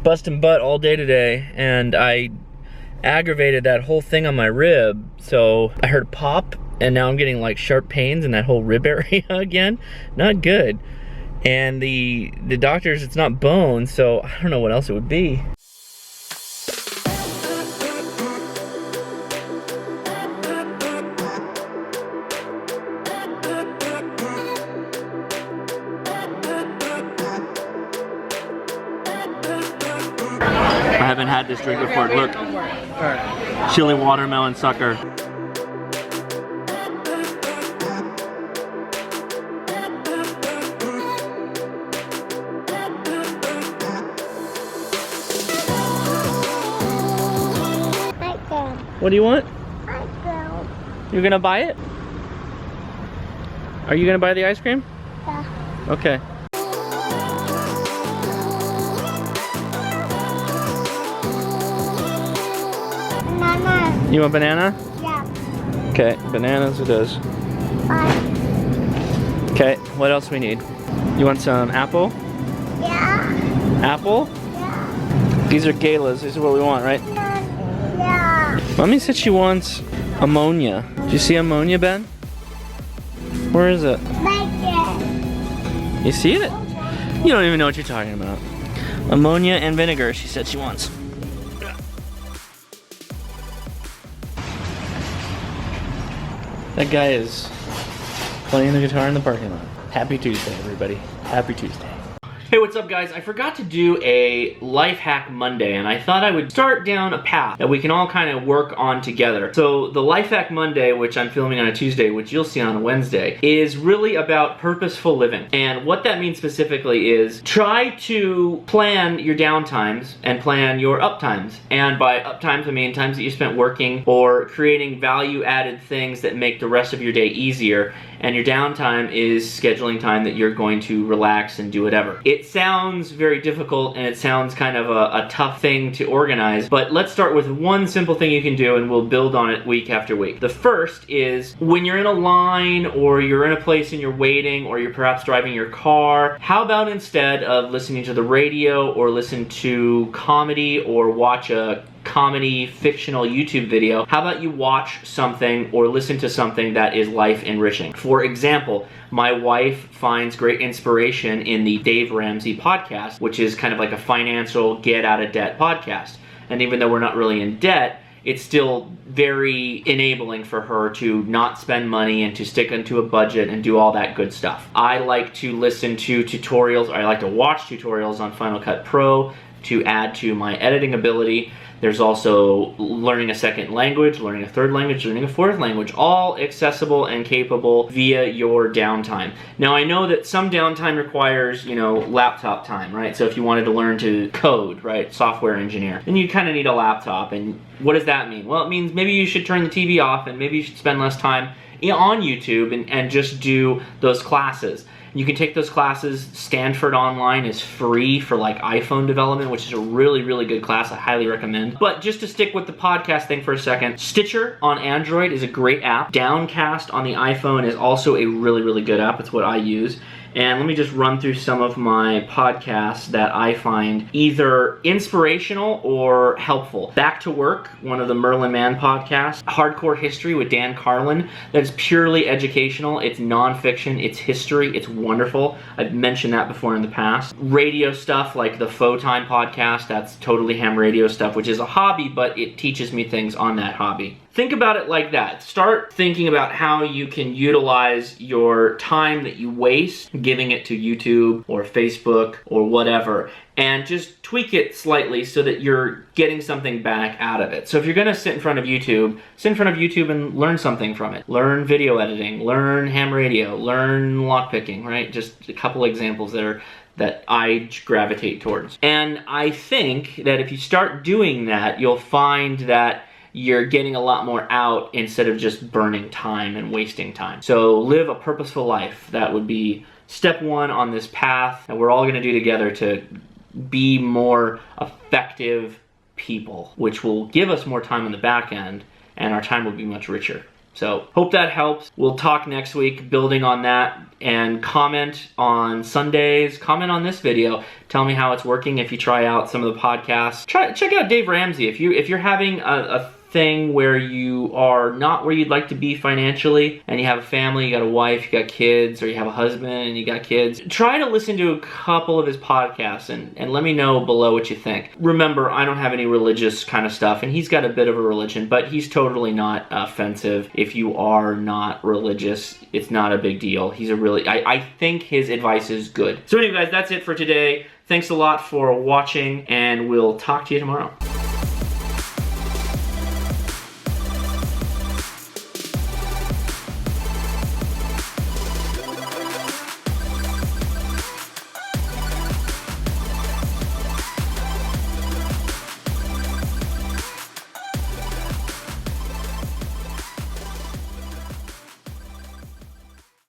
busting butt all day today, and I aggravated that whole thing on my rib, so I heard a pop, and now I'm getting like sharp pains in that whole rib area again. Not good. And the doctors, it's not bone, so I don't know what else it would be. I haven't had this drink before. Look, chili watermelon sucker. What do you want? You're gonna buy it? Are you gonna buy the ice cream? Yeah. Okay. Banana. You want banana? Yeah. Okay, bananas it is. Bye. Okay, what else we need? You want some apple? Yeah. Apple? Yeah. These are galas, these are what we want, right? Yeah. Mommy said she wants ammonia. Do you see ammonia, Ben? Where is it? Like it. You see it? You don't even know what you're talking about. Ammonia and vinegar, she said she wants. That guy is playing the guitar in the parking lot. Happy Tuesday, everybody. Happy Tuesday. Hey, what's up guys? I forgot to do a Life Hack Monday, and I thought I would start down a path that we can all kind of work on together. So the Life Hack Monday, which I'm filming on a Tuesday, which you'll see on a Wednesday, is really about purposeful living. And what that means specifically is try to plan your downtimes and plan your uptimes. And by uptimes, I mean times that you spent working or creating value-added things that make the rest of your day easier. And your downtime is scheduling time that you're going to relax and do whatever. It sounds very difficult and it sounds kind of a tough thing to organize, but let's start with one simple thing you can do and we'll build on it week after week. The first is when you're in a line or you're in a place and you're waiting or you're perhaps driving your car, how about instead of listening to the radio or listen to comedy or watch a comedy fictional YouTube video, how about you watch something or listen to something that is life enriching? For example, my wife finds great inspiration in the Dave Ramsey podcast, which is kind of like a financial get out of debt podcast. And even though we're not really in debt, it's still very enabling for her to not spend money and to stick into a budget and do all that good stuff. I like to listen to tutorials, or I like to watch tutorials on Final Cut Pro to add to my editing ability. There's also learning a second language, learning a third language, learning a fourth language, all accessible and capable via your downtime. Now I know that some downtime requires, you know, laptop time, right? So if you wanted to learn to code, right, software engineer, then you kind of need a laptop. And what does that mean? Well, it means maybe you should turn the TV off and maybe you should spend less time on YouTube and just do those classes. You can take those classes. Stanford Online is free for like iPhone development, which is a really, really good class. I highly recommend. But just to stick with the podcast thing for a second, Stitcher on Android is a great app. Downcast on the iPhone is also a really, really good app. It's what I use. And let me just run through some of my podcasts that I find either inspirational or helpful. Back to Work, one of the Merlin Mann podcasts. Hardcore History with Dan Carlin. That's purely educational. It's nonfiction. It's history. It's wonderful. I've mentioned that before in the past. Radio stuff like the Faux Time podcast. That's totally ham radio stuff, which is a hobby, but it teaches me things on that hobby. Think about it like that. Start thinking about how you can utilize your time that you waste giving it to YouTube or Facebook or whatever, and just tweak it slightly so that you're getting something back out of it. So if you're gonna sit in front of YouTube, and learn something from it. Learn video editing, learn ham radio, learn lockpicking, right? Just a couple examples that I gravitate towards. And I think that if you start doing that, you'll find that you're getting a lot more out instead of just burning time and wasting time. So live a purposeful life. That would be step one on this path that we're all gonna do together to be more effective people, which will give us more time on the back end, and our time will be much richer. So hope that helps. We'll talk next week building on that, and comment on Sundays, comment on this video. Tell me how it's working if you try out some of the podcasts. Check out Dave Ramsey. If you're having a thing where you are not where you'd like to be financially, and you have a family, you got a wife, you got kids, or you have a husband and you got kids, try to listen to a couple of his podcasts and let me know below what you think. Remember, I don't have any religious kind of stuff, and he's got a bit of a religion, but he's totally not offensive. If you are not religious, it's not a big deal. He's a really, I think his advice is good. So anyway, guys, that's it for today. Thanks a lot for watching, and we'll talk to you tomorrow.